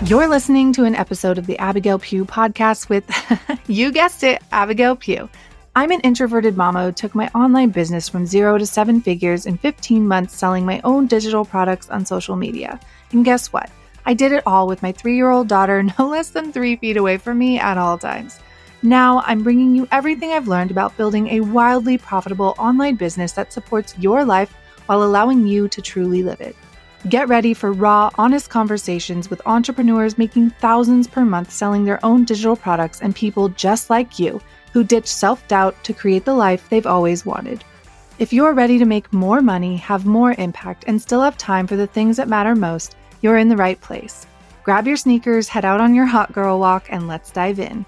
You're listening to an episode of the Abigail Pugh podcast with, you guessed it, Abigail Pugh. I'm an introverted mama who took my online business from 0 to 7 figures in 15 months selling my own digital products on social media. And guess what? I did it all with my 3-year-old daughter no less than 3 feet away from me at all times. Now I'm bringing you everything I've learned about building a wildly profitable online business that supports your life while allowing you to truly live it. Get ready for raw, honest conversations with entrepreneurs making thousands per month selling their own digital products and people just like you who ditch self-doubt to create the life they've always wanted. If you're ready to make more money, have more impact, and still have time for the things that matter most, you're in the right place. Grab your sneakers, head out on your hot girl walk, and let's dive in.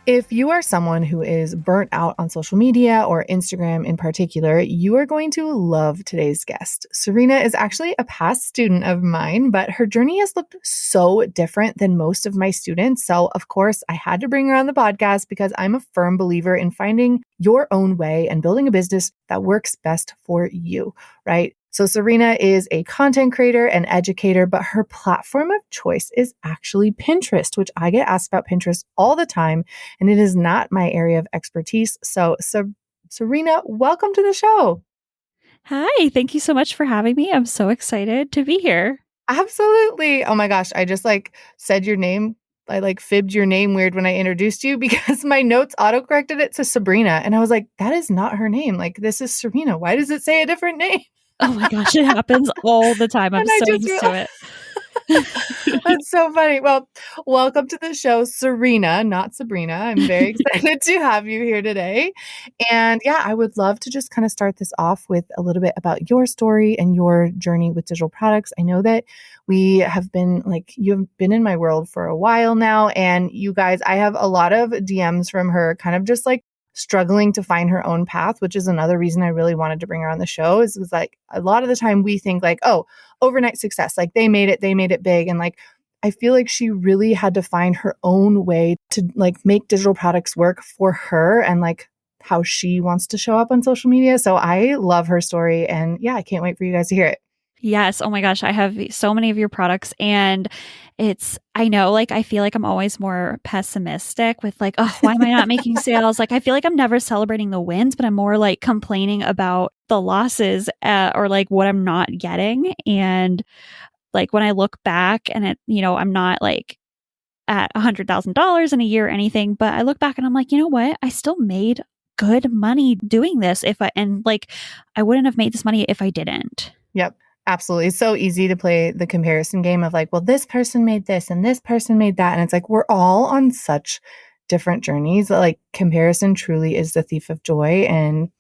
If you are someone who is burnt out on social media or Instagram in particular, you are going to love today's guest. Serena is actually a past student of mine, but her journey has looked so different than most of my students. So, of course, I had to bring her on the podcast because I'm a firm believer in finding your own way and building a business that works best for you, right? So Serena is a content creator and educator, but her platform of choice is actually Pinterest, which I get asked about Pinterest all the time, and it is not my area of expertise. So Serena, welcome to the show. Hi, thank you so much for having me. I'm so excited to be here. Absolutely. Oh my gosh, I just said your name. I fibbed your name weird when I introduced you because my notes autocorrected it to Sabrina. And I was like, that is not her name. This is Serena. Why does it say a different name? Oh my gosh, it happens all the time. I'm so used to it. That's so funny. Well, welcome to the show, Serena, not Sabrina. I'm very excited to have you here today. And yeah, I would love to just kind of start this off with a little bit about your story and your journey with digital products. I know that we have been you've been in my world for a while now. And you guys, I have a lot of DMs from her kind of just struggling to find her own path, which is another reason I really wanted to bring her on the show is a lot of the time we think oh, overnight success, they made it big. And I feel like she really had to find her own way to make digital products work for her and how she wants to show up on social media. So I love her story. And yeah, I can't wait for you guys to hear it. Yes. Oh my gosh. I have so many of your products and I know, I feel like I'm always more pessimistic with oh, why am I not making sales? I feel like I'm never celebrating the wins, but I'm more complaining about the losses or what I'm not getting. And when I look back and I'm not at $100,000 in a year or anything, but I look back and I'm you know what? I still made good money doing this I wouldn't have made this money if I didn't. Yep. Absolutely. It's so easy to play the comparison game of well, this person made this and this person made that. And it's we're all on such different journeys that comparison truly is the thief of joy. And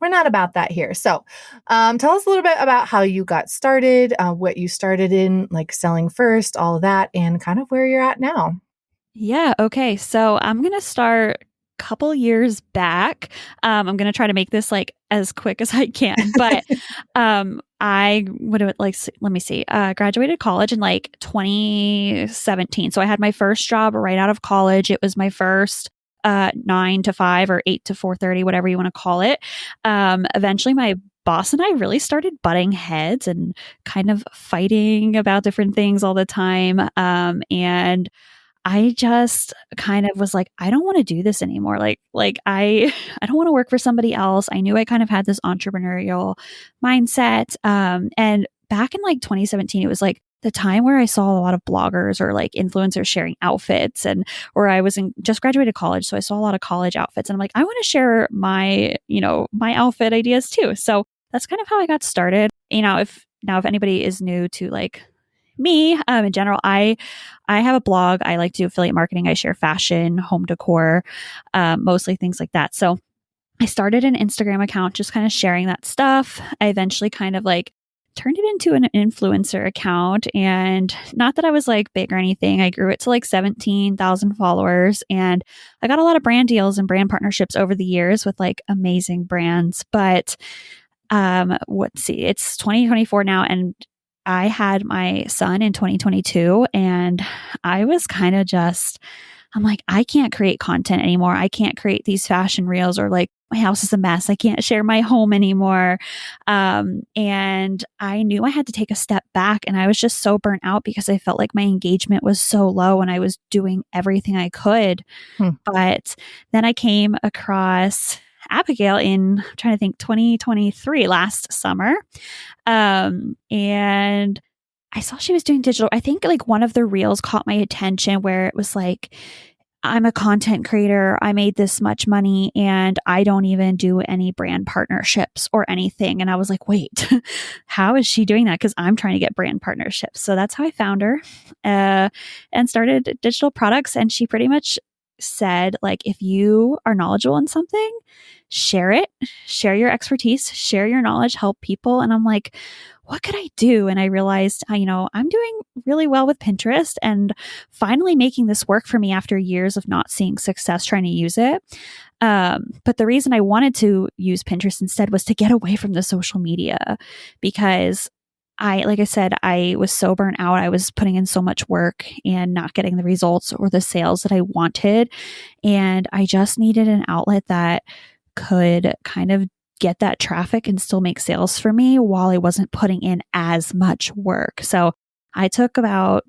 we're not about that here. So tell us a little bit about how you got started, what you started in, selling first, all of that, and kind of where you're at now. Yeah. Okay. So I'm going to start couple years back. I'm going to try to make this as quick as I can, but I would have let me see, graduated college in 2017. So I had my first job right out of college. It was my first 9 to 5 or 8 to 4:30, whatever you want to call it. Eventually my boss and I really started butting heads and kind of fighting about different things all the time. And I just kind of was I don't want to do this anymore. I don't want to work for somebody else. I knew I kind of had this entrepreneurial mindset. And back in 2017, it was the time where I saw a lot of bloggers or influencers sharing outfits or I was just graduated college. So I saw a lot of college outfits and I'm I want to share my outfit ideas too. So that's kind of how I got started. If anybody is new to me, in general, I have a blog. I like to do affiliate marketing. I share fashion, home decor, mostly things like that. So I started an Instagram account, just kind of sharing that stuff. I eventually kind of turned it into an influencer account, and not that I was big or anything. I grew it to 17,000 followers, and I got a lot of brand deals and brand partnerships over the years with amazing brands. But let's see, it's 2024 now, and I had my son in 2022 and I was kind of I'm I can't create content anymore. I can't create these fashion reels or my house is a mess. I can't share my home anymore. And I knew I had to take a step back, and I was just so burnt out because I felt like my engagement was so low and I was doing everything I could. Hmm. But then I came across Abigail in, I'm trying to think, 2023 last summer. And I saw she was doing digital. I think like one of the reels caught my attention where it was like, I'm a content creator. I made this much money and I don't even do any brand partnerships or anything. And I was like, wait, how is she doing that? Because I'm trying to get brand partnerships. So that's how I found her and started digital products. And she pretty much said, like, if you are knowledgeable in something, share it, share your expertise, share your knowledge, help people. And I'm like, what could I do? And I realized, I'm doing really well with Pinterest and finally making this work for me after years of not seeing success trying to use it. But the reason I wanted to use Pinterest instead was to get away from the social media because like I said, I was so burnt out. I was putting in so much work and not getting the results or the sales that I wanted. And I just needed an outlet that could kind of get that traffic and still make sales for me while I wasn't putting in as much work. So I took about,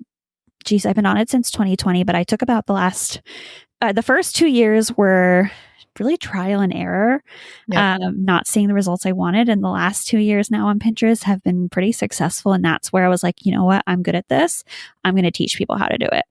I've been on it since 2020, but I took about the first 2 years were really trial and error, not seeing the results I wanted. And the last 2 years now on Pinterest have been pretty successful. And that's where I was like, you know what? I'm good at this. I'm going to teach people how to do it.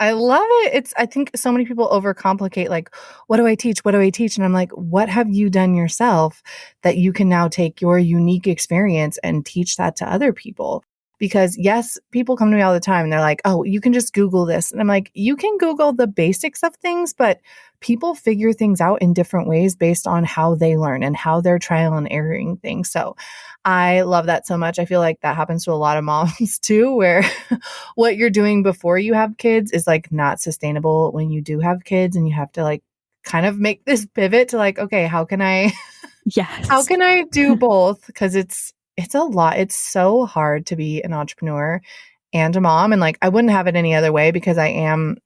I love it. I think so many people overcomplicate, like, what do I teach? What do I teach? And I'm like, what have you done yourself that you can now take your unique experience and teach that to other people? Because yes, people come to me all the time and they're like, oh, you can just Google this. And I'm like, you can Google the basics of things, but people figure things out in different ways based on how they learn and how they're trial and erroring things. So I love that so much. I feel like that happens to a lot of moms too, where what you're doing before you have kids is like not sustainable when you do have kids, and you have to like kind of make this pivot to like, okay, how can I do both? Because it's a lot. It's so hard to be an entrepreneur and a mom. And like, I wouldn't have it any other way because I am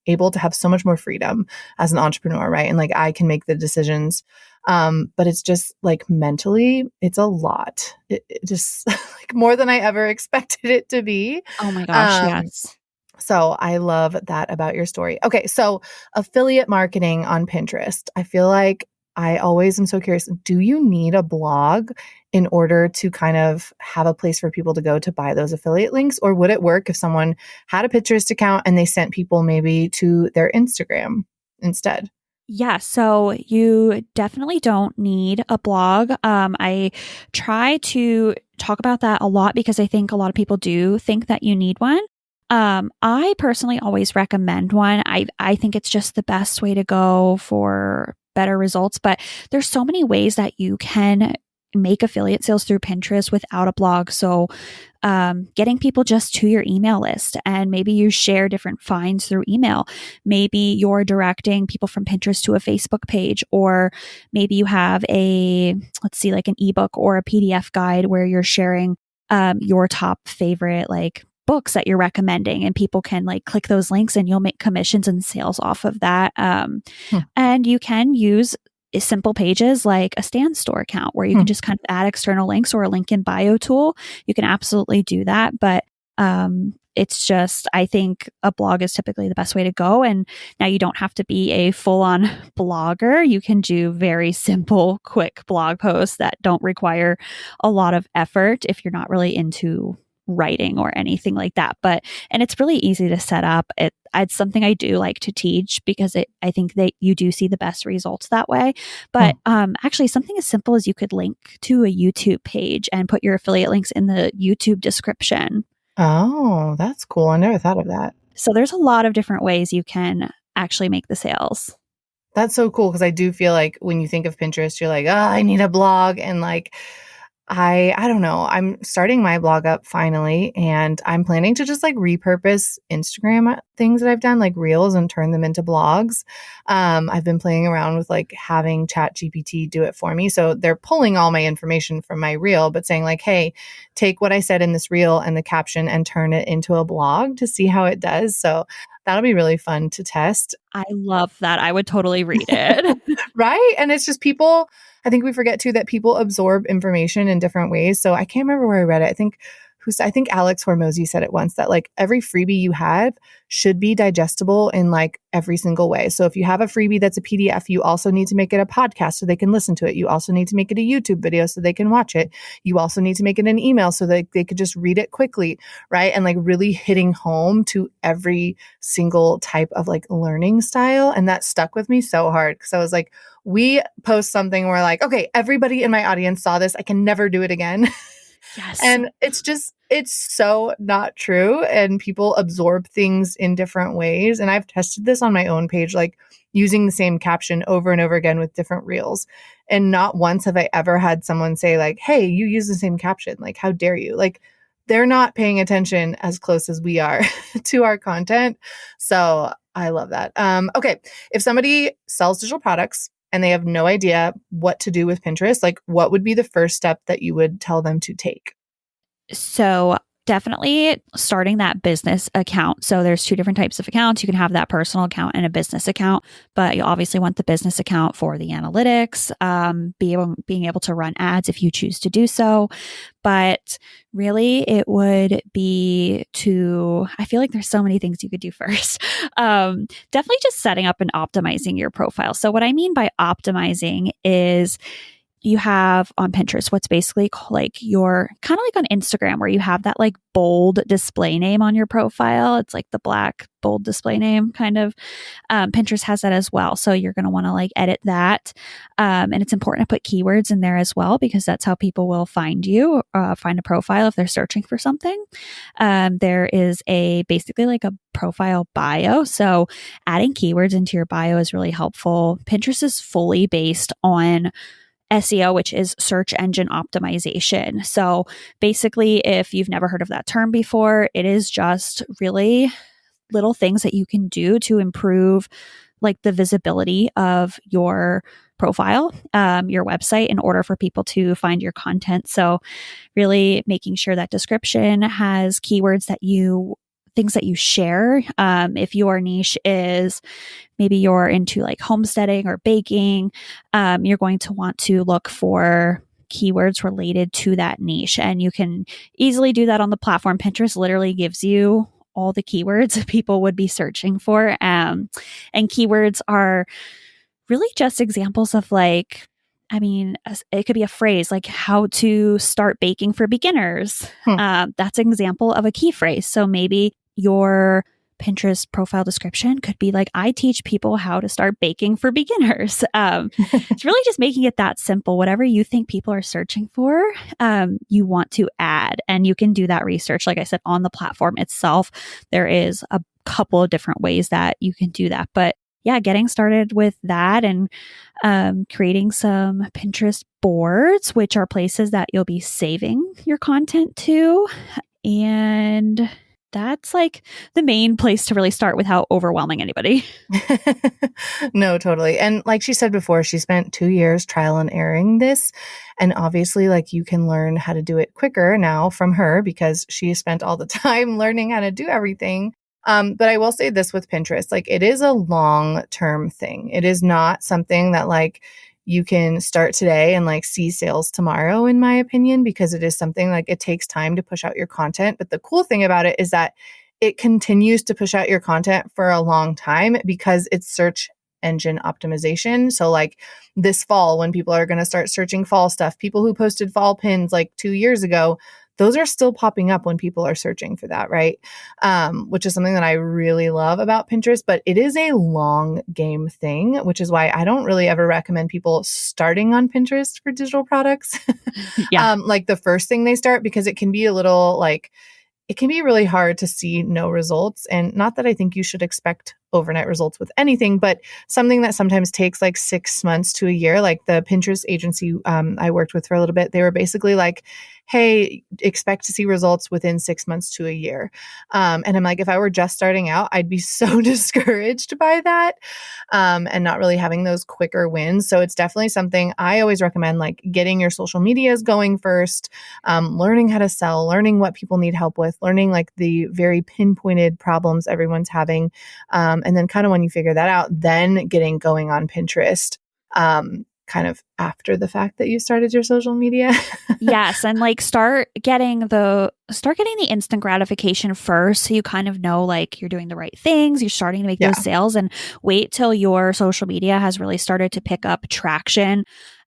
able to have so much more freedom as an entrepreneur, right? And like, I can make the decisions. But it's just like mentally, it's a lot. It just like more than I ever expected it to be. Oh my gosh, yes. So I love that about your story. Okay, so affiliate marketing on Pinterest. I feel like I always am so curious. Do you need a blog in order to kind of have a place for people to go to buy those affiliate links? Or would it work if someone had a Pinterest account and they sent people maybe to their Instagram instead? Yeah, so you definitely don't need a blog. I try to talk about that a lot because I think a lot of people do think that you need one. I personally always recommend one. I think it's just the best way to go for better results, but there's so many ways that you can make affiliate sales through Pinterest without a blog. So getting people just to your email list, and maybe you share different finds through email. Maybe you're directing people from Pinterest to a Facebook page, or maybe you have like an ebook or a PDF guide where you're sharing your top favorite like books that you're recommending, and people can like click those links and you'll make commissions and sales off of that. And you can use simple pages like a Stan Store account where you can just kind of add external links, or a link in bio tool. You can absolutely do that. But it's just, I think a blog is typically the best way to go. And now you don't have to be a full-on blogger. You can do very simple, quick blog posts that don't require a lot of effort if you're not really into writing or anything like that. And it's really easy to set up. It's something I do like to teach because I think that you do see the best results that way. But actually, something as simple as you could link to a YouTube page and put your affiliate links in the YouTube description. Oh, that's cool. I never thought of that. So there's a lot of different ways you can actually make the sales. That's so cool, because I do feel like when you think of Pinterest, you're like, oh, I need a blog. And like, I don't know. I'm starting my blog up finally, and I'm planning to just like repurpose Instagram things that I've done, like reels, and turn them into blogs. I've been playing around with like having ChatGPT do it for me. So they're pulling all my information from my reel, but saying like, hey, take what I said in this reel and the caption and turn it into a blog to see how it does. So that'll be really fun to test. I love that. I would totally read it. Right. And it's just people, I think we forget too that people absorb information in different ways. So I can't remember where I read it. I think Alex Hormozy said it once that like every freebie you have should be digestible in like every single way. So if you have a freebie that's a PDF, you also need to make it a podcast so they can listen to it. You also need to make it a YouTube video so they can watch it. You also need to make it an email so that they could just read it quickly, right? And like really hitting home to every single type of like learning style. And that stuck with me so hard because I was like, we post something where like, okay, everybody in my audience saw this. I can never do it again. Yes. And it's so not true. And people absorb things in different ways. And I've tested this on my own page, like using the same caption over and over again with different reels. And not once have I ever had someone say like, hey, you use the same caption. Like, how dare you? Like, they're not paying attention as close as we are to our content. So I love that. Okay. If somebody sells digital products and they have no idea what to do with Pinterest, like what would be the first step that you would tell them to take? So definitely starting that business account. So there's two different types of accounts. You can have that personal account and a business account, but you obviously want the business account for the analytics, being able to run ads if you choose to do so. But really it would be I feel like there's so many things you could do first. Definitely just setting up and optimizing your profile. So what I mean by optimizing is you have on Pinterest what's basically like your kind of like on Instagram where you have that like bold display name on your profile. It's like the black bold display name kind of. Pinterest has that as well. So you're going to want to like edit that. And it's important to put keywords in there as well because that's how people will find you, find a profile if they're searching for something. There is basically like a profile bio. So adding keywords into your bio is really helpful. Pinterest is fully based on SEO, which is search engine optimization. So basically, if you've never heard of that term before, it is just really little things that you can do to improve like the visibility of your profile, your website in order for people to find your content. So really making sure that description has keywords things that you share. If your niche is maybe you're into like homesteading or baking, you're going to want to look for keywords related to that niche. And you can easily do that on the platform. Pinterest literally gives you all the keywords people would be searching for. And keywords are really just examples of like, I mean, it could be a phrase like how to start baking for beginners. That's an example of a key phrase. So maybe your Pinterest profile description could be like, I teach people how to start baking for beginners. It's really just making it that simple. Whatever you think people are searching for, you want to add. And you can do that research. Like I said, on the platform itself, there is a couple of different ways that you can do that. But yeah, getting started with that and creating some Pinterest boards, which are places that you'll be saving your content to. And that's like the main place to really start without overwhelming anybody. No, totally. And like she said before, she spent 2 years trial and erroring this. And obviously, like you can learn how to do it quicker now from her because she spent all the time learning how to do everything. But I will say this with Pinterest, like it is a long-term thing. It is not something that like you can start today and like see sales tomorrow, in my opinion, because it is something like it takes time to push out your content. But the cool thing about it is that it continues to push out your content for a long time because it's search engine optimization. So like this fall, when people are going to start searching fall stuff, people who posted fall pins like 2 years ago, those are still popping up when people are searching for that, right? Which is something that I really love about Pinterest, but it is a long game thing, which is why I don't really ever recommend people starting on Pinterest for digital products. Yeah. Like the first thing they start, because it can be a little like, it can be really hard to see no results. And not that I think you should expect overnight results with anything, but something that sometimes takes like 6 months to a year, like the Pinterest agency I worked with for a little bit, they were basically like, hey, expect to see results within 6 months to a year. And I'm like, if I were just starting out, I'd be so discouraged by that, and not really having those quicker wins. So it's definitely something I always recommend, like getting your social medias going first, learning how to sell, learning what people need help with, learning like the very pinpointed problems everyone's having. And then kind of when you figure that out, then getting going on Pinterest, kind of after the fact that you started your social media. Yes, and like start getting the instant gratification first, so you kind of know like you're doing the right things, you're starting to make Yeah. those sales, and wait till your social media has really started to pick up traction.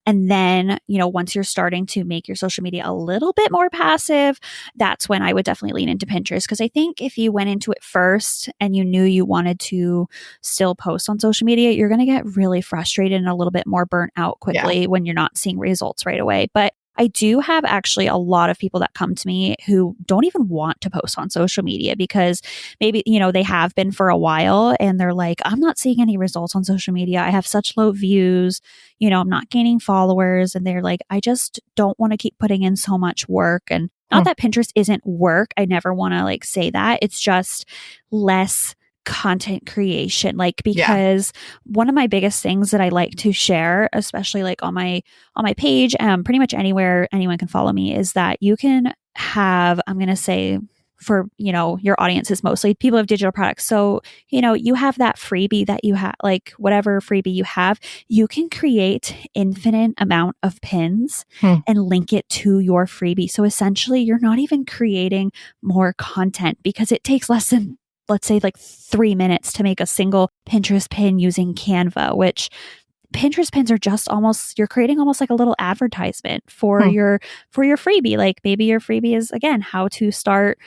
And then, once you're starting to make your social media a little bit more passive, that's when I would definitely lean into Pinterest. Because I think if you went into it first and you knew you wanted to still post on social media, you're going to get really frustrated and a little bit more burnt out quickly when you're not seeing results right away. But I do have actually a lot of people that come to me who don't even want to post on social media because maybe, they have been for a while and they're like, I'm not seeing any results on social media. I have such low views, I'm not gaining followers. And they're like, I just don't want to keep putting in so much work. And not that Pinterest isn't work. I never want to like say that. It's just less content creation, like, because one of my biggest things that I like to share, especially like on my page, pretty much anywhere anyone can follow me, is that you can have, I'm going to say, for your audience is mostly people of digital products, so you have that freebie that you have, like whatever freebie you have, you can create infinite amount of pins and link it to your freebie. So essentially you're not even creating more content because it takes less than, let's say, like 3 minutes to make a single Pinterest pin using Canva, which Pinterest pins are just you're creating almost like a little advertisement for your freebie. Like maybe your freebie is, again, how to start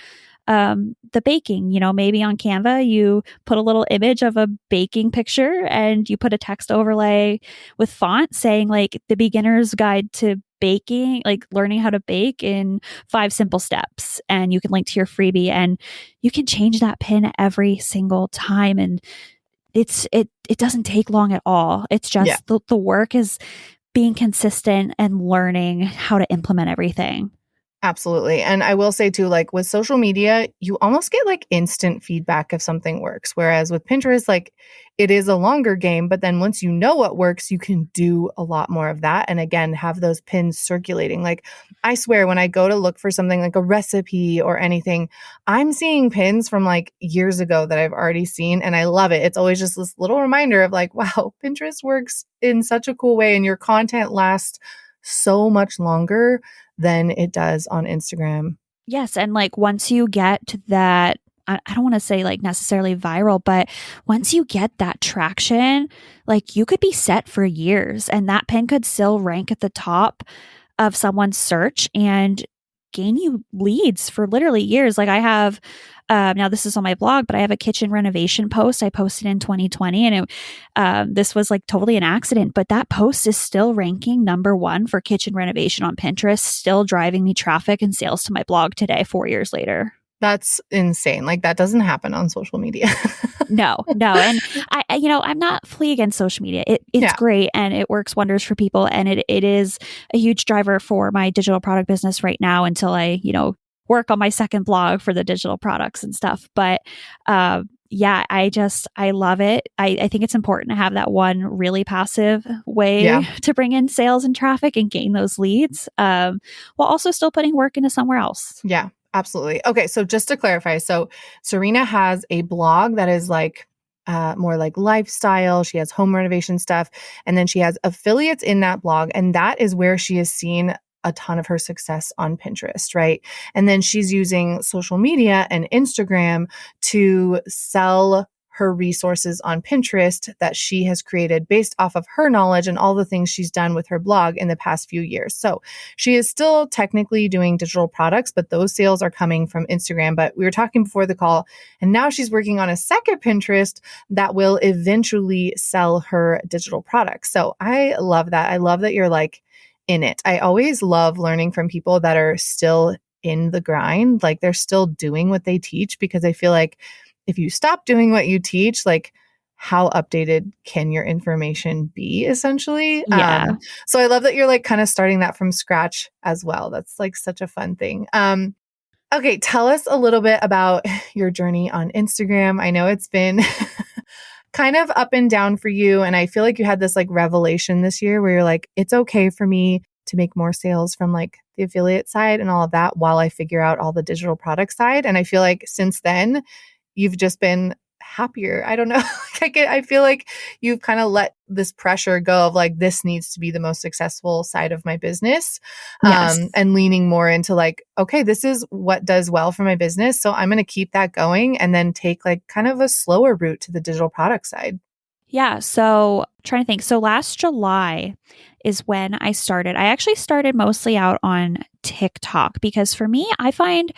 the baking. Maybe on Canva, you put a little image of a baking picture and you put a text overlay with font saying like the beginner's guide to baking, like learning how to bake in 5 simple steps. And you can link to your freebie and you can change that pin every single time. And it doesn't take long at all. It's just the work is being consistent and learning how to implement everything. Absolutely. And I will say too, like with social media, you almost get like instant feedback if something works. Whereas with Pinterest, like it is a longer game, but then once you know what works, you can do a lot more of that. And again, have those pins circulating. Like I swear when I go to look for something like a recipe or anything, I'm seeing pins from like years ago that I've already seen. And I love it. It's always just this little reminder of like, wow, Pinterest works in such a cool way and your content lasts so much longer than it does on Instagram. Yes. And like once you get to that, I don't want to say like necessarily viral, but once you get that traction, like you could be set for years and that pin could still rank at the top of someone's search and gain you leads for literally years. Like I have, now this is on my blog, but I have a kitchen renovation post I posted in 2020 and this was like totally an accident, but that post is still ranking #1 for kitchen renovation on Pinterest, still driving me traffic and sales to my blog today, 4 years later. That's insane. Like that doesn't happen on social media. No. And I'm not fully against social media. It's great and it works wonders for people. And it is a huge driver for my digital product business right now until I, work on my second blog for the digital products and stuff. But, I love it. I think it's important to have that one really passive way to bring in sales and traffic and gain those leads, while also still putting work into somewhere else. Yeah. Absolutely. Okay. So just to clarify, so Serena has a blog that is like more like lifestyle. She has home renovation stuff. And then she has affiliates in that blog. And that is where she has seen a ton of her success on Pinterest, right? And then she's using social media and Instagram to sell her resources on Pinterest that she has created based off of her knowledge and all the things she's done with her blog in the past few years. So she is still technically doing digital products, but those sales are coming from Instagram. But we were talking before the call, and now she's working on a second Pinterest that will eventually sell her digital products. So I love that. I love that you're like in it. I always love learning from people that are still in the grind, like they're still doing what they teach, because I feel like if you stop doing what you teach, like how updated can your information be, essentially. Yeah. So I love that you're like kind of starting that from scratch as well. That's like such a fun thing. Okay, tell us a little bit about your journey on Instagram. I know it's been kind of up and down for you. And I feel like you had this like revelation this year where you're like, it's okay for me to make more sales from like the affiliate side and all of that while I figure out all the digital product side. And I feel like since then, you've just been happier. I don't know. I feel like you've kind of let this pressure go of like, this needs to be the most successful side of my business. Yes. And leaning more into like, okay, this is what does well for my business. So I'm going to keep that going and then take like kind of a slower route to the digital product side. Yeah. So trying to think. So last July is when I started. I actually started mostly out on TikTok because for me, I find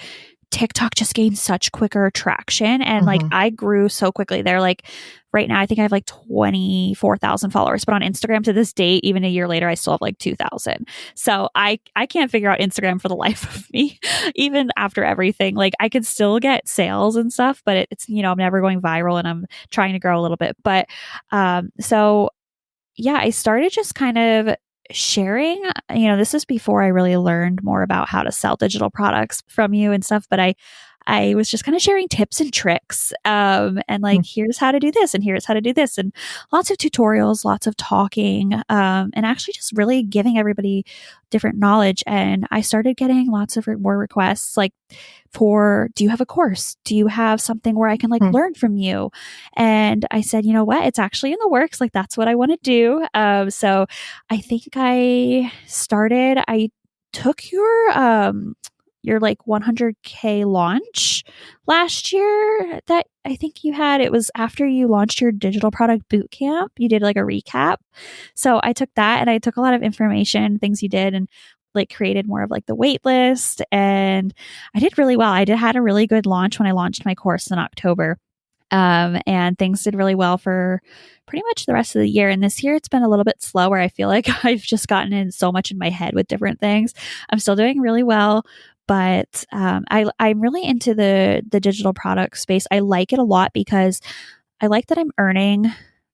TikTok just gained such quicker traction and like I grew so quickly there. Like right now, I think I have like 24,000 followers, but on Instagram to this date, even a year later, I still have like 2,000. So I can't figure out Instagram for the life of me, even after everything. Like I could still get sales and stuff, but it's, you know, I'm never going viral and I'm trying to grow a little bit. But so yeah, I started just kind of sharing, you know, this is before I really learned more about how to sell digital products from you and stuff, but I was just kind of sharing tips and tricks, and like, here's how to do this and here's how to do this and lots of tutorials, lots of talking, and actually just really giving everybody different knowledge. And I started getting lots of more requests like do you have a course? Do you have something where I can like learn from you? And I said, you know what? It's actually in the works. Like that's what I want to do. So I think I took your like 100K launch last year that I think you had. It was after you launched your digital product boot camp. You did like a recap. So I took that and I took a lot of information, things you did, and like created more of like the wait list. And I did really well. Had a really good launch when I launched my course in October. And things did really well for pretty much the rest of the year. And this year it's been a little bit slower. I feel like I've just gotten in so much in my head with different things. I'm still doing really well, but I'm really into the digital product space. I like it a lot because I like that I'm earning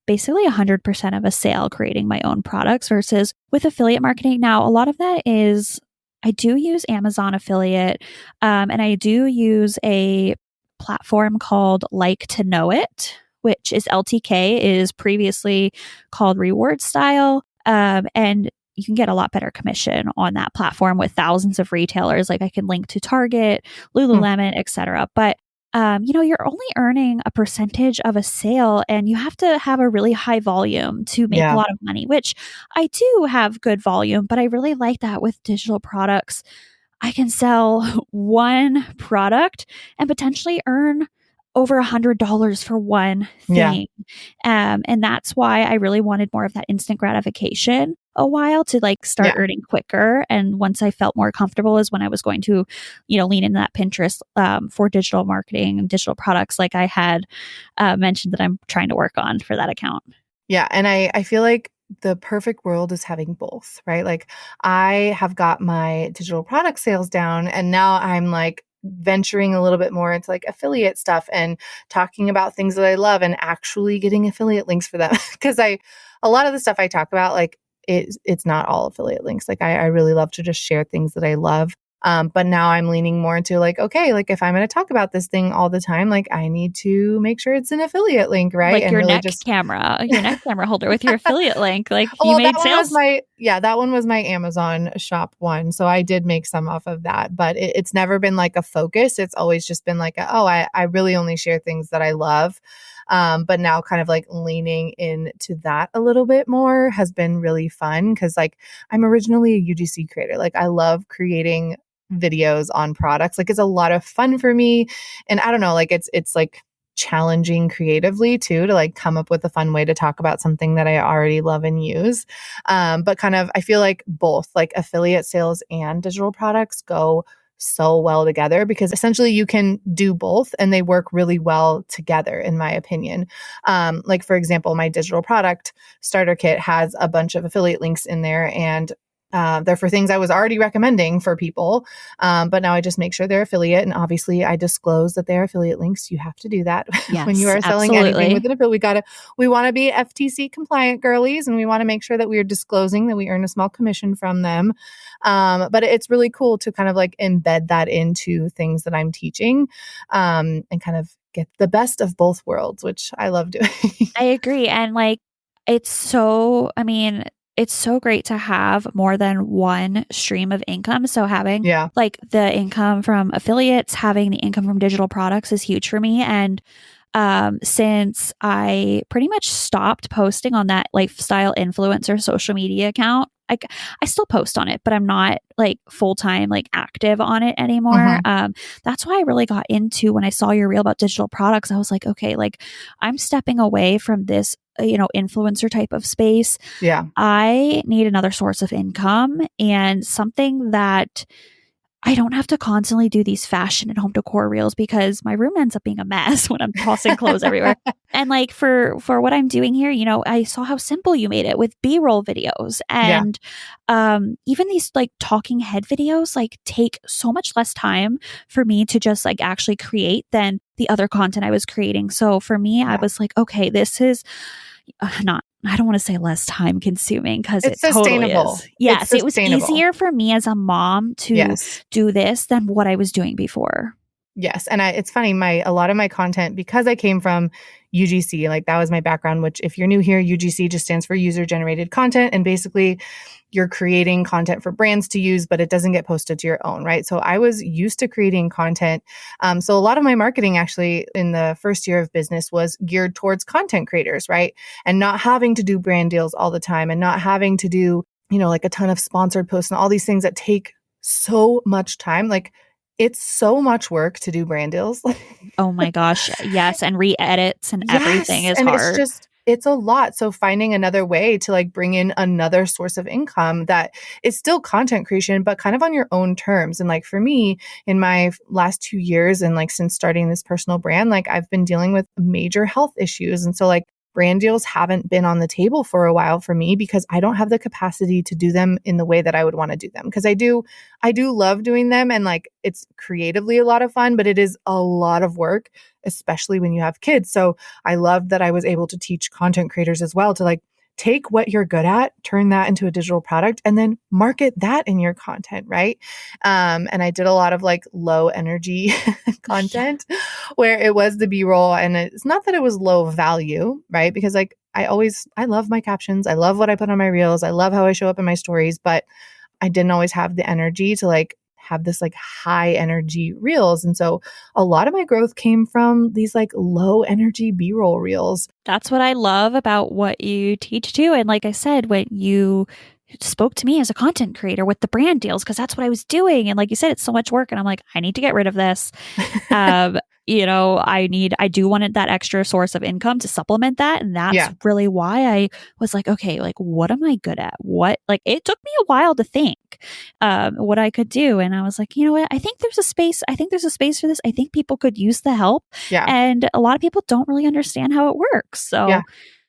basically 100% of a sale creating my own products versus with affiliate marketing. Now, a lot of that is I do use Amazon affiliate, and I do use a platform called Like to Know It, which is LTK, is previously called Reward Style. And you can get a lot better commission on that platform with thousands of retailers. Like I can link to Target, Lululemon, etc. But you know, you're only earning a percentage of a sale and you have to have a really high volume to make a lot of money, which I do have good volume, but I really like that with digital products. I can sell one product and potentially earn over $100 for one thing. And that's why I really wanted more of that instant gratification a while to like start earning quicker. And once I felt more comfortable is when I was going to, you know, lean into that Pinterest for digital marketing and digital products like I had mentioned that I'm trying to work on for that account. Yeah. And I feel like the perfect world is having both, right? Like I have got my digital product sales down and now I'm like venturing a little bit more into like affiliate stuff and talking about things that I love and actually getting affiliate links for them. Cause a lot of the stuff I talk about, like it's not all affiliate links. Like I really love to just share things that I love. But now I'm leaning more into like, okay, like if I'm going to talk about this thing all the time, like I need to make sure it's an affiliate link, right? Like and your really neck camera holder with your affiliate link. Like you made sales. That one was my Amazon shop one. So I did make some off of that, but it's never been like a focus. It's always just been like, I really only share things that I love. But now kind of like leaning into that a little bit more has been really fun because like I'm originally a UGC creator. Like I love creating videos on products. Like it's a lot of fun for me. And I don't know, like it's like challenging creatively too, to like come up with a fun way to talk about something that I already love and use. But kind of, I feel like both like affiliate sales and digital products go so well together because essentially you can do both and they work really well together, in my opinion. Like for example, my digital product starter kit has a bunch of affiliate links in there and They're for things I was already recommending for people. But now I just make sure they're affiliate. And obviously I disclose that they're affiliate links. You have to do that when you Yes, are selling anything with absolutely. an affiliate. We want to be FTC compliant girlies, and we want to make sure that we are disclosing that we earn a small commission from them. But it's really cool to kind of like embed that into things that I'm teaching, and kind of get the best of both worlds, which I love doing. I agree. And like, I mean, it's so great to have more than one stream of income. So having Yeah. like the income from affiliates, having the income from digital products is huge for me. And since I pretty much stopped posting on that lifestyle influencer social media account, like I still post on it, but I'm not like full time like active on it anymore. Mhm. That's why I really got into when I saw your reel about digital products. I was like, okay, like I'm stepping away from this, influencer type of space. Yeah. I need another source of income and something that I don't have to constantly do these fashion and home decor reels because my room ends up being a mess when I'm tossing clothes everywhere. And like for what I'm doing here, I saw how simple you made it with B-roll videos Yeah. and even these like talking head videos like take so much less time for me to just like actually create than the other content I was creating. So for me, I Yeah. was like, okay, this is not I don't want to say less time consuming because it It's totally sustainable. is. It's Yes, it was sustainable. easier for me as a mom to Yes. do this than what I was doing before. Yes. And it's funny, a lot of my content, because I came from UGC, like that was my background, which if you're new here, UGC just stands for user generated content. And basically you're creating content for brands to use, but it doesn't get posted to your own, right? So I was used to creating content. So a lot of my marketing actually in the first year of business was geared towards content creators, right? And not having to do brand deals all the time and not having to do, like a ton of sponsored posts and all these things that take so much time. Like it's so much work to do brand deals. Oh my gosh, yes, and re-edits and everything Yes. is And hard. it's a lot. So finding another way to like bring in another source of income that is still content creation, but kind of on your own terms. And like for me, in my last 2 years and like since starting this personal brand, like I've been dealing with major health issues. And so like brand deals haven't been on the table for a while for me because I don't have the capacity to do them in the way that I would want to do them. Because I do love doing them and like it's creatively a lot of fun, but it is a lot of work, especially when you have kids. So I love that I was able to teach content creators as well to like take what you're good at, turn that into a digital product, and then market that in your content, right? And I did a lot of like low energy Yeah. content where it was the B-roll, and it's not that it was low value, right? Because like I love my captions, I love what I put on my reels, I love how I show up in my stories, but I didn't always have the energy to like have this like high energy reels. And so a lot of my growth came from these like low energy B-roll reels. That's what I love about what you teach too. And like I said, when you spoke to me as a content creator with the brand deals, because that's what I was doing. And like you said, it's so much work. And I'm like, I need to get rid of this. Um, I do want that extra source of income to supplement that. And that's Yeah. really why I was like, okay, like, what am I good at? Like, it took me a while to think, what I could do. And I was like, you know what? I think there's a space. I think there's a space for this. I think people could use the help. Yeah. And a lot of people don't really understand how it works. Yeah. So,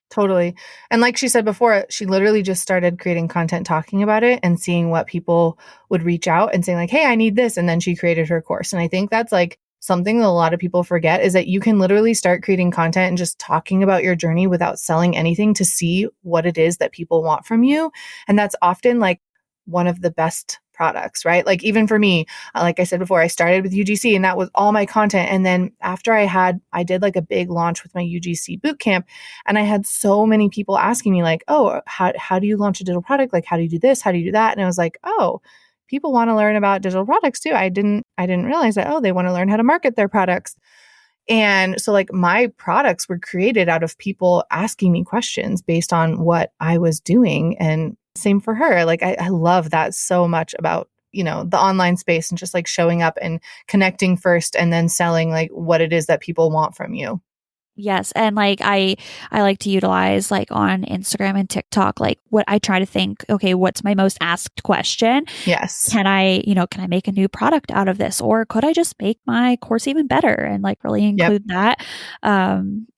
Totally. And like she said before, she literally just started creating content talking about it and seeing what people would reach out and saying like, hey, I need this. And then she created her course. And I think that's like something that a lot of people forget is that you can literally start creating content and just talking about your journey without selling anything to see what it is that people want from you. And that's often like one of the best products, right? Like even for me, like I said before, I started with UGC and that was all my content. And then after I did like a big launch with my UGC bootcamp, and I had so many people asking me like, oh, how do you launch a digital product? Like, how do you do this? How do you do that? And I was like, oh, people want to learn about digital products too. I didn't realize that, oh, they want to learn how to market their products. And so like my products were created out of people asking me questions based on what I was doing. And same for her. Like I love that so much about, the online space and just like showing up and connecting first and then selling like what it is that people want from you. yes, and like I like to utilize like on Instagram and TikTok like what I try to think, okay, what's my most asked question? Yes. Can I make a new product out of this or could I just make my course even better and like really Yep. include that?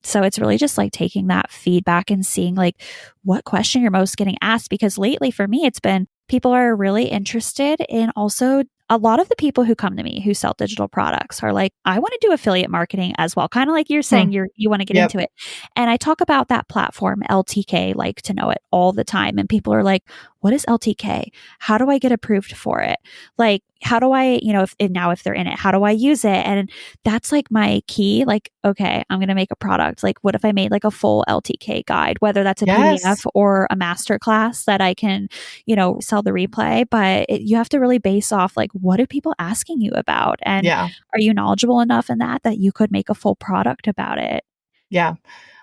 So it's really just like taking that feedback and seeing like what question you're most getting asked because lately for me it's been people are really interested in also a lot of the people who come to me who sell digital products are like, I want to do affiliate marketing as well. Kind of like you're Hmm. saying, you want to get Yep. into it. And I talk about that platform, LTK, like to know it all the time. And people are like, what is LTK? How do I get approved for it? Like, how do I, if they're in it, how do I use it? And that's like my key. Like, okay, I'm going to make a product. Like, what if I made like a full LTK guide, whether that's a Yes. PDF or a master class that I can, sell the replay, but you have to really base off like, what are people asking you about? And Yeah. are you knowledgeable enough in that you could make a full product about it? Yeah.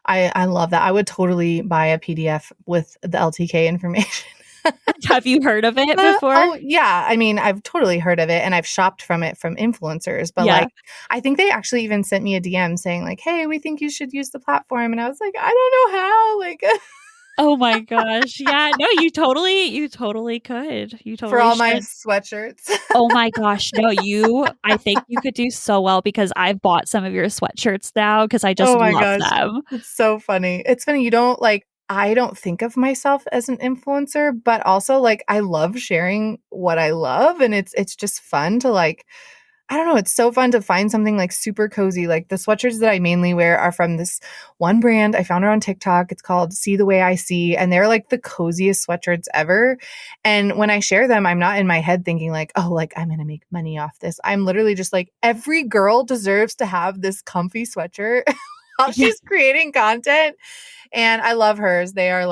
I love that. I would totally buy a PDF with the LTK information. Have you heard of it before? Oh, yeah. I mean, I've totally heard of it and I've shopped from it from influencers, but Yeah. like, I think they actually even sent me a DM saying like, "Hey, we think you should use the platform." And I was like, "I don't know how." Like Oh my gosh. Yeah. No, you totally could. You for totally all my should. sweatshirts. Oh my gosh. No, I think you could do so well because I've bought some of your sweatshirts now because I just Oh my love gosh. them. It's so funny. It's funny, you don't like I don't think of myself as an influencer, but also like I love sharing what I love and it's just fun to like I don't know, it's so fun to find something like super cozy. Like the sweatshirts that I mainly wear are from this one brand. I found her on TikTok. It's called See the Way I See. And they're like the coziest sweatshirts ever. And when I share them, I'm not in my head thinking like, oh, like I'm going to make money off this. I'm literally just like, every girl deserves to have this comfy sweatshirt while Yeah. she's creating content. And I love hers. They're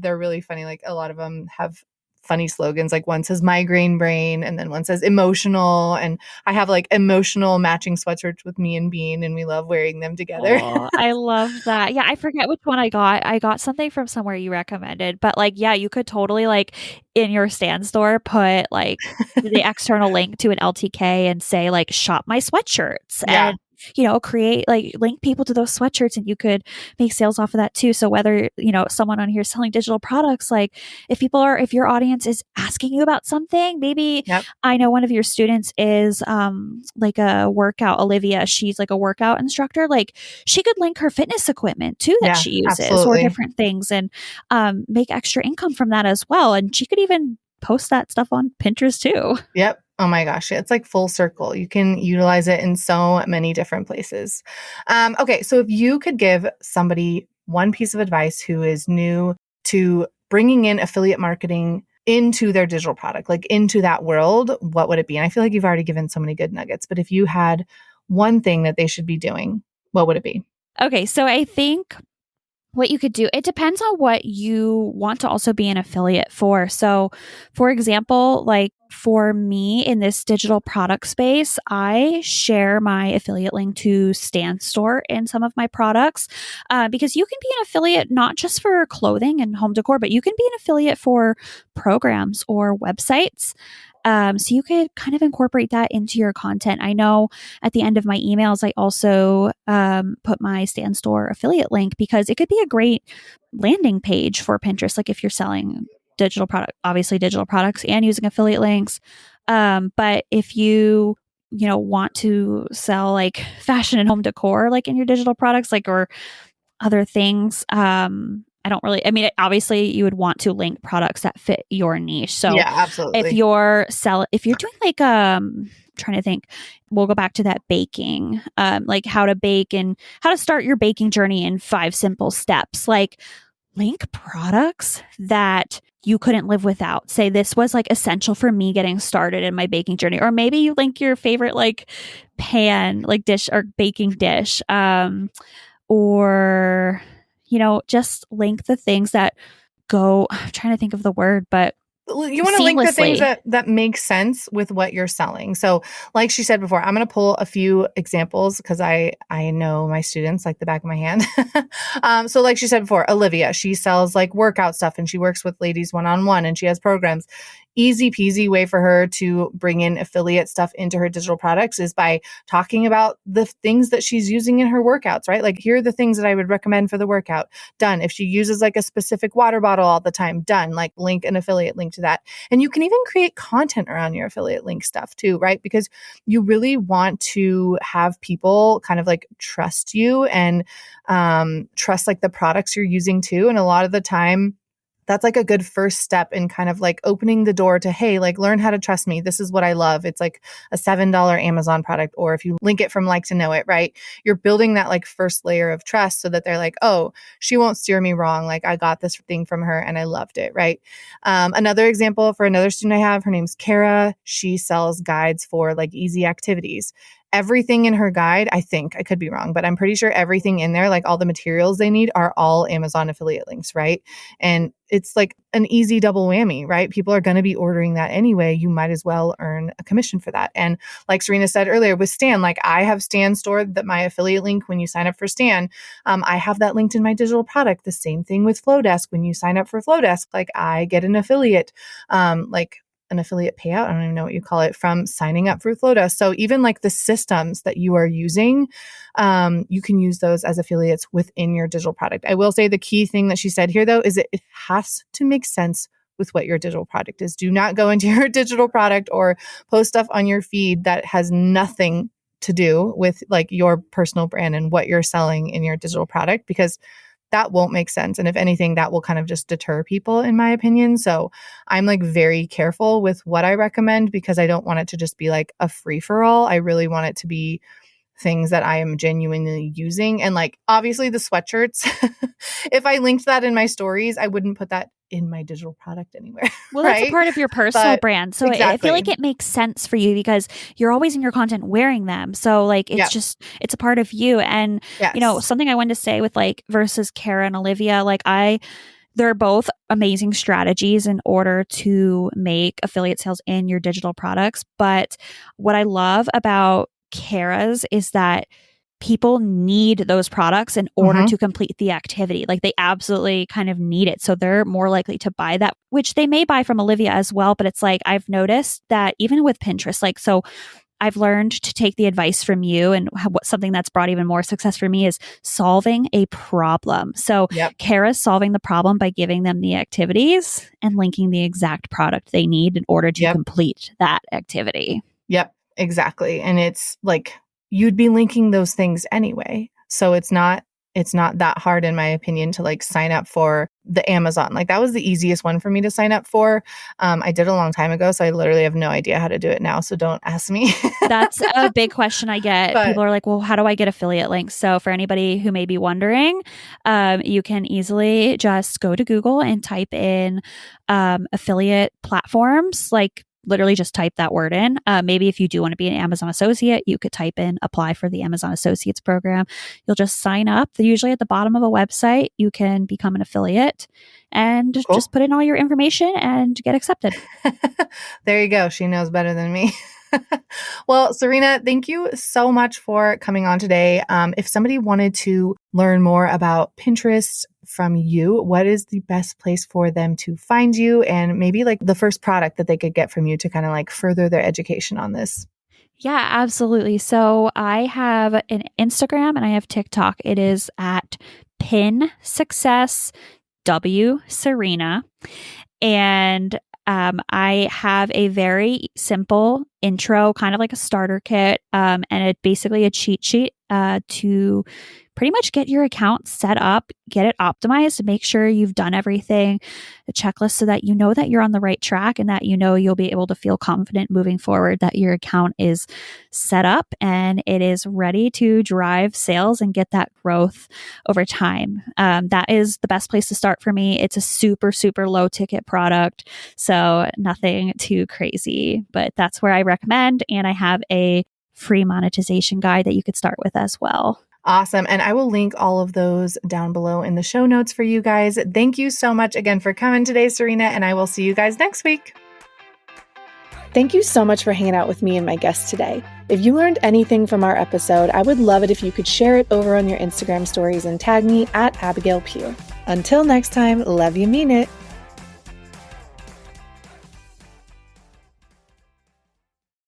really funny. Like a lot of them have funny slogans. Like one says migraine brain and then one says emotional. And I have like emotional matching sweatshirts with me and Bean and we love wearing them together. Oh, I love that. Yeah, I forget which one I got. I got something from somewhere you recommended, but like, yeah, you could totally like in your stand store put like the external link to an LTK and say like shop my sweatshirts Yeah. and create like link people to those sweatshirts and you could make sales off of that too. So whether, someone on here selling digital products, like if your audience is asking you about something, maybe Yep. I know one of your students is like a workout, Olivia, she's like a workout instructor. Like she could link her fitness equipment too that Yeah. she uses or Absolutely. different things and make extra income from that as well. And she could even post that stuff on Pinterest too. Yep. Oh my gosh. It's like full circle. You can utilize it in so many different places. Okay. So if you could give somebody one piece of advice who is new to bringing in affiliate marketing into their digital product, like into that world, what would it be? And I feel like you've already given so many good nuggets, but if you had one thing that they should be doing, what would it be? Okay. So I think what you could do, it depends on what you want to also be an affiliate for. So, for example, like for me in this digital product space, I share my affiliate link to Stan Store in some of my products because you can be an affiliate not just for clothing and home decor, but you can be an affiliate for programs or websites. So you could kind of incorporate that into your content. I know at the end of my emails, I also put my Stan Store affiliate link because it could be a great landing page for Pinterest. Like if you're selling obviously digital products and using affiliate links. But if you want to sell like fashion and home decor, like in your digital products, like or other things, obviously you would want to link products that fit your niche. So Yeah, if absolutely. you're doing like trying to think, we'll go back to that baking, like how to bake and how to start your baking journey in 5 simple steps. Like link products that you couldn't live without. Say this was like essential for me getting started in my baking journey. Or maybe you link your favorite like pan, like dish or baking dish. Or just link the things that go, I'm trying to think of the word, but You want to link the things seamlessly. that make sense with what you're selling. So, like she said before, I'm going to pull a few examples because I know my students like the back of my hand. So, like she said before, Olivia, she sells like workout stuff and she works with ladies one on one and she has programs. Easy peasy way for her to bring in affiliate stuff into her digital products is by talking about the things that she's using in her workouts, right? Like, here are the things that I would recommend for the workout. Done. If she uses like a specific water bottle all the time, done. Like, link an affiliate link to that. And you can even create content around your affiliate link stuff too, right? Because you really want to have people kind of like trust you and trust like the products you're using too. And a lot of the time, that's like a good first step in kind of like opening the door to, hey, like learn how to trust me. This is what I love. It's like a $7 Amazon product, or if you link it from like to know it, right? You're building that like first layer of trust so that they're like, oh, she won't steer me wrong. Like I got this thing from her and I loved it, right? Another example for another student I have, her name's Kara. She sells guides for like easy activities. Everything in her guide, I think, I could be wrong, but I'm pretty sure everything in there, like all the materials they need, are all Amazon affiliate links, right? And it's like an easy double whammy, right? People are going to be ordering that anyway. You might as well earn a commission for that. And like Serena said earlier with Stan, like I have Stan stored, that my affiliate link when you sign up for Stan, I have that linked in my digital product. The same thing with Flowdesk. When you sign up for Flowdesk, like I get an affiliate, an affiliate payout, I don't even know what you call it, from signing up for Flowdesk. So even like the systems that you are using, you can use those as affiliates within your digital product. I will say the key thing that she said here, though, is that it has to make sense with what your digital product is. Do not go into your digital product or post stuff on your feed that has nothing to do with like your personal brand and what you're selling in your digital product, because that won't make sense. And if anything, that will kind of just deter people, in my opinion. So I'm like very careful with what I recommend, because I don't want it to just be like a free for all. I really want it to be things that I am genuinely using. And like, obviously the sweatshirts, if I linked that in my stories, I wouldn't put that in my digital product anywhere. Well, right? that's a part of your personal brand. So exactly. I feel like it makes sense for you because you're always in your content wearing them. So like, it's it's a part of you. And, you know, something I wanted to say with like versus Kara and Olivia, like they're both amazing strategies in order to make affiliate sales in your digital products. But what I love about Kara's is that people need those products in order to complete the activity. Like they absolutely kind of need it. So they're more likely to buy that, which they may buy from Olivia as well. But it's like, I've noticed that even with Pinterest, like, so I've learned to take the advice from you, and something that's brought even more success for me is solving a problem. So Kara's solving the problem by giving them the activities and linking the exact product they need in order to complete that activity. Yep, exactly. And it's like, you'd be linking those things anyway. So it's not that hard, in my opinion, to like sign up for the Amazon. Like that was the easiest one for me to sign up for. I did a long time ago, so I literally have no idea how to do it now. So don't ask me. That's a big question I get. People are like, well, how do I get affiliate links? So for anybody who may be wondering, you can easily just go to Google and type in affiliate platforms, like literally just type that word in. Maybe if you do want to be an Amazon associate, you could type in apply for the Amazon Associates program. You'll just sign up. They're usually at the bottom of a website. You can become an affiliate and just put in all your information and get accepted. There you go. She knows better than me. Well, Serena, thank you so much for coming on today. If somebody wanted to learn more about Pinterest from you, what is the best place for them to find you, and maybe like the first product that they could get from you to kind of like further their education on this? Yeah, absolutely. So I have an Instagram and I have TikTok. It is at Pin Success W Serena. And I have a very simple intro, kind of like a starter kit, and it's basically a cheat sheet to pretty much get your account set up, get it optimized, make sure you've done everything, the checklist, so that you know that you're on the right track and that you know you'll be able to feel confident moving forward that your account is set up and it is ready to drive sales and get that growth over time. That is the best place to start for me. It's a super, super low ticket product, so nothing too crazy, but that's where I recommend. And I have a free monetization guide that you could start with as well. Awesome. And I will link all of those down below in the show notes for you guys. Thank you so much again for coming today, Serena, and I will see you guys next week. Thank you so much for hanging out with me and my guests today. If you learned anything from our episode, I would love it if you could share it over on your Instagram stories and tag me at Abigail Pugh. Until next time, love you, mean it.